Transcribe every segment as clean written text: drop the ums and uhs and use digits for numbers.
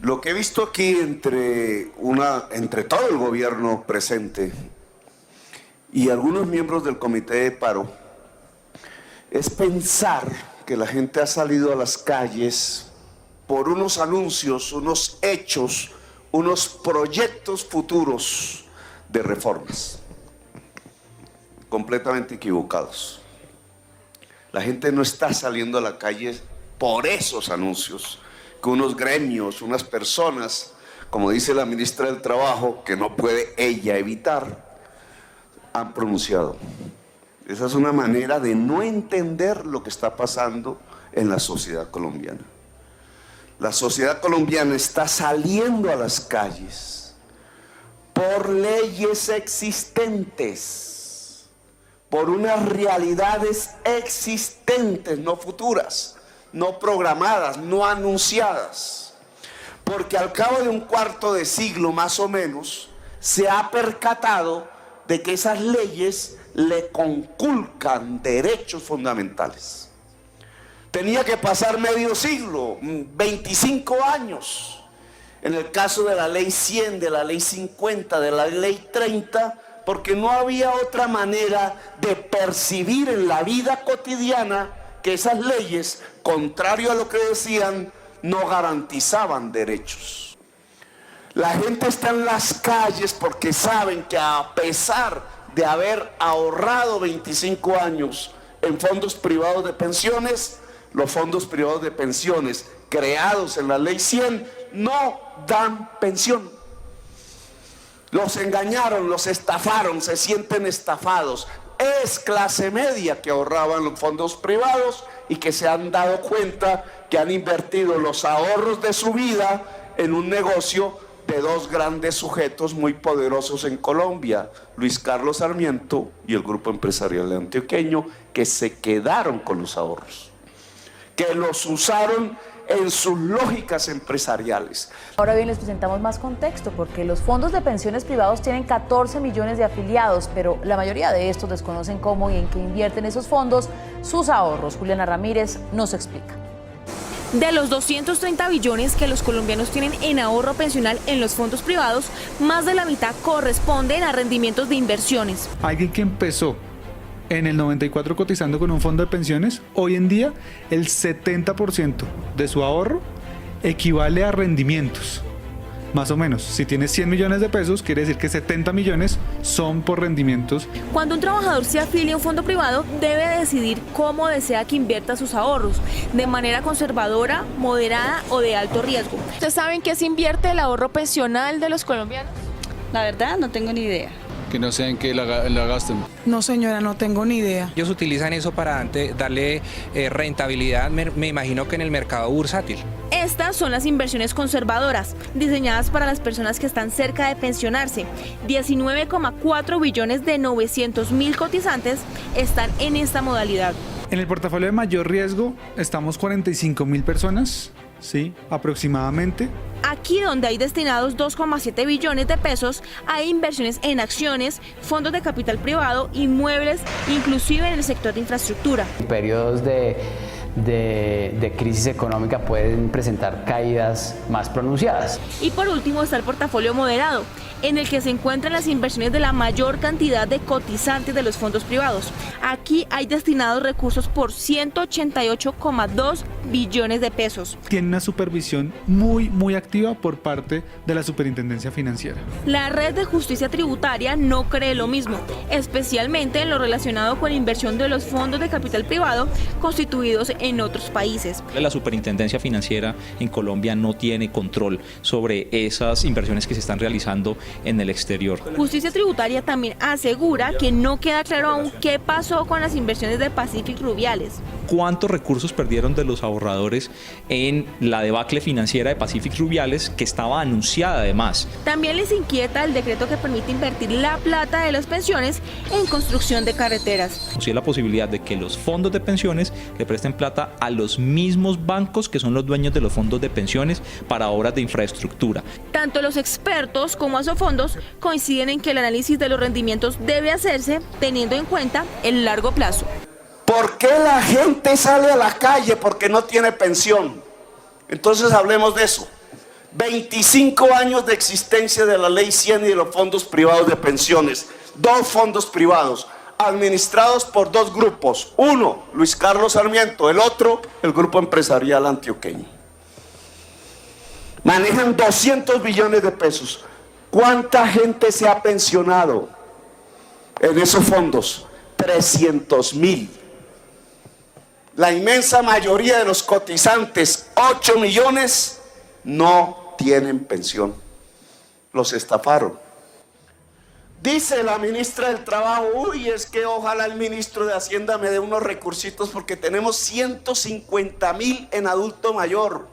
Lo que he visto aquí entre todo el gobierno presente y algunos miembros del comité de paro es pensar que la gente ha salido a las calles por unos anuncios, unos hechos, unos proyectos futuros de reformas. Completamente equivocados. La gente no está saliendo a la calle por esos anuncios que unos gremios, unas personas, como dice la ministra del Trabajo, que no puede ella evitar, han pronunciado. Esa es una manera de no entender lo que está pasando en la sociedad colombiana. La sociedad colombiana está saliendo a las calles por leyes existentes, por unas realidades existentes, no futuras, no programadas, no anunciadas, porque al cabo de un cuarto de siglo más o menos se ha percatado de que esas leyes le conculcan derechos fundamentales. Tenía que pasar medio siglo, 25 años, en el caso de la ley 100, de la ley 50, de la ley 30, porque no había otra manera de percibir en la vida cotidiana que esas leyes, contrario a lo que decían, no garantizaban derechos. La gente está en las calles porque saben que a pesar de haber ahorrado 25 años en fondos privados de pensiones, los fondos privados de pensiones creados en la ley 100 no dan pensión. Los engañaron, los estafaron, se sienten estafados. Es clase media que ahorraba en los fondos privados y que se han dado cuenta que han invertido los ahorros de su vida en un negocio de dos grandes sujetos muy poderosos en Colombia, Luis Carlos Sarmiento y el Grupo Empresarial Antioqueño, que se quedaron con los ahorros, que los usaron en sus lógicas empresariales. Ahora bien, les presentamos más contexto, porque los fondos de pensiones privados tienen 14 millones de afiliados, pero la mayoría de estos desconocen cómo y en qué invierten esos fondos sus ahorros. Juliana Ramírez nos explica. De los 230 billones que los colombianos tienen en ahorro pensional en los fondos privados, más de la mitad corresponden a rendimientos de inversiones. Alguien que empezó en el 94 cotizando con un fondo de pensiones, hoy en día el 70% de su ahorro equivale a rendimientos. Más o menos, si tienes 100 millones de pesos, quiere decir que 70 millones son por rendimientos. Cuando un trabajador se afilia a un fondo privado, debe decidir cómo desea que invierta sus ahorros, de manera conservadora, moderada o de alto riesgo. ¿Ustedes saben qué se invierte el ahorro pensional de los colombianos? La verdad, no tengo ni idea. Que no sé en qué la gasten. No, señora, no tengo ni idea. Ellos utilizan eso para darle rentabilidad, me imagino que en el mercado bursátil. Estas son las inversiones conservadoras, diseñadas para las personas que están cerca de pensionarse. 19,4 billones de 900.000 cotizantes están en esta modalidad. En el portafolio de mayor riesgo estamos 45.000 personas, sí, aproximadamente. Aquí, donde hay destinados 2,7 billones de pesos, hay inversiones en acciones, fondos de capital privado, inmuebles, inclusive en el sector de infraestructura. Periodos de crisis económica pueden presentar caídas más pronunciadas. Y por último está el portafolio moderado, en el que se encuentran las inversiones de la mayor cantidad de cotizantes de los fondos privados. Aquí hay destinados recursos por 188,2 billones de pesos. Tiene una supervisión muy activa por parte de la Superintendencia Financiera. La Red de Justicia Tributaria no cree lo mismo, especialmente en lo relacionado con la inversión de los fondos de capital privado constituidos en otros países. La Superintendencia Financiera en Colombia no tiene control sobre esas inversiones que se están realizando en el exterior. Justicia Tributaria también asegura que no queda claro aún qué pasó con las inversiones de Pacific Rubiales. ¿Cuántos recursos perdieron de los ahorradores en la debacle financiera de Pacific Rubiales, que estaba anunciada además? También les inquieta el decreto que permite invertir la plata de las pensiones en construcción de carreteras. Sí, la posibilidad de que los fondos de pensiones le presten plata a los mismos bancos que son los dueños de los fondos de pensiones para obras de infraestructura. Tanto los expertos como Asofondos coinciden en que el análisis de los rendimientos debe hacerse teniendo en cuenta el largo plazo. ¿Por qué la gente sale a la calle? Porque no tiene pensión. Entonces hablemos de eso. 25 años de existencia de la Ley 100 y de los fondos privados de pensiones. 2 fondos privados administrados por 2 grupos. Uno, Luis Carlos Sarmiento, el otro, el Grupo Empresarial Antioqueño. Manejan 200 billones de pesos. ¿Cuánta gente se ha pensionado en esos fondos? 300.000. La inmensa mayoría de los cotizantes, 8 millones, no tienen pensión. Los estafaron. Dice la ministra del Trabajo, uy, es que ojalá el ministro de Hacienda me dé unos recursitos porque tenemos 150.000 en adulto mayor.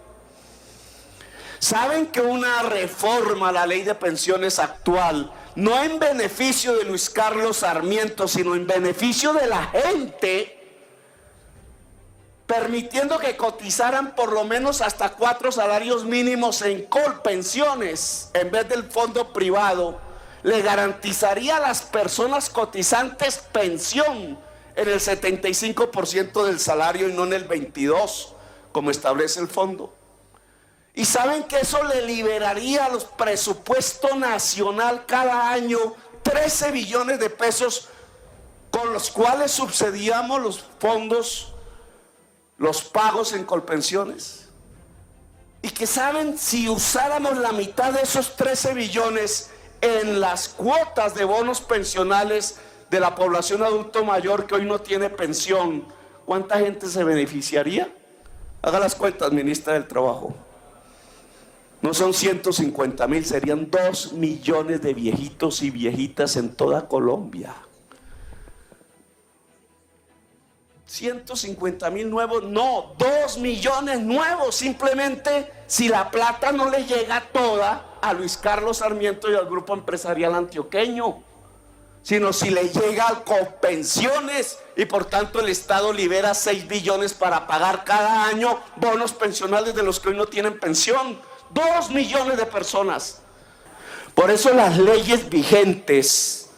¿Saben que una reforma a la ley de pensiones actual, no en beneficio de Luis Carlos Sarmiento, sino en beneficio de la gente, permitiendo que cotizaran por lo menos hasta 4 salarios mínimos en Colpensiones en vez del fondo privado, le garantizaría a las personas cotizantes pensión en el 75% del salario y no en el 22%, como establece el fondo? Y saben que eso le liberaría a los presupuestos nacional cada año 13 billones de pesos con los cuales subsidiamos los fondos, los pagos en Colpensiones. Y que saben, si usáramos la mitad de esos 13 billones en las cuotas de bonos pensionales de la población adulto mayor que hoy no tiene pensión, ¿cuánta gente se beneficiaría? Haga las cuentas, ministra del Trabajo. No son 150.000, serían 2 millones de viejitos y viejitas en toda Colombia. 150.000 nuevos, no, 2 millones nuevos, simplemente si la plata no le llega toda a Luis Carlos Sarmiento y al Grupo Empresarial Antioqueño, sino si le llega a Colpensiones y por tanto el Estado libera 6 billones para pagar cada año bonos pensionales de los que hoy no tienen pensión. 2 millones de personas. Por eso las leyes vigentes,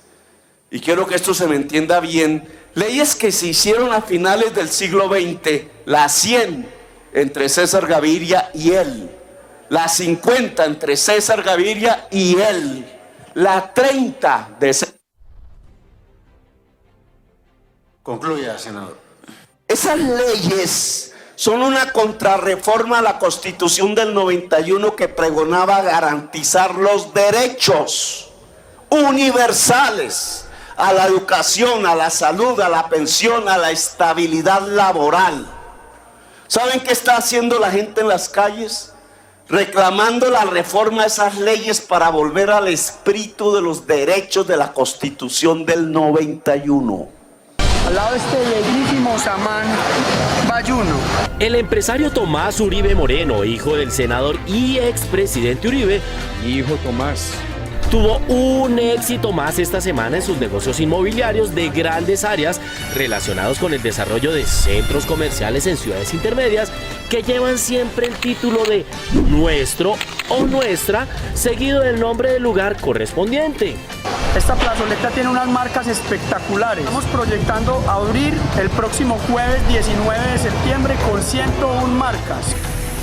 y quiero que esto se me entienda bien, leyes que se hicieron a finales del siglo XX, la 100 entre César Gaviria y él, la 50 entre César Gaviria y él, la 30 de César. Concluya, senador. Esas leyes son una contrarreforma a la Constitución del 91 que pregonaba garantizar los derechos universales a la educación, a la salud, a la pensión, a la estabilidad laboral. ¿Saben qué está haciendo la gente en las calles? Reclamando la reforma a esas leyes para volver al espíritu de los derechos de la Constitución del 91. Al lado de este bellísimo samán bayuno. El empresario Tomás Uribe Moreno, hijo del senador y expresidente Uribe, Hijo Tomás. tuvo un éxito más esta semana en sus negocios inmobiliarios de grandes áreas relacionados con el desarrollo de centros comerciales en ciudades intermedias que llevan siempre el título de nuestro o nuestra, seguido del nombre del lugar correspondiente. Esta plazoleta tiene unas marcas espectaculares. Estamos proyectando abrir el próximo jueves 19 de septiembre con 101 marcas.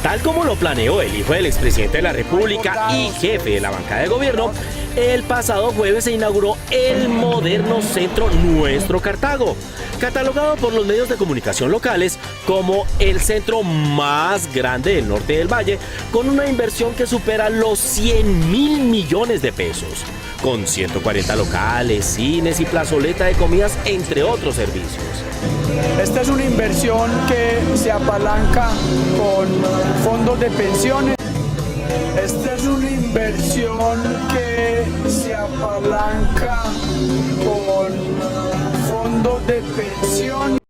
Tal como lo planeó el hijo del expresidente de la República y jefe de la bancada de gobierno, el pasado jueves se inauguró el moderno centro Nuestro Cartago, catalogado por los medios de comunicación locales como el centro más grande del norte del valle, con una inversión que supera los 100.000 millones de pesos, con 140 locales, cines y plazoleta de comidas, entre otros servicios. Esta es una inversión que se apalanca con fondos de pensiones. Esta es una inversión que se apalanca con fondos de pensión.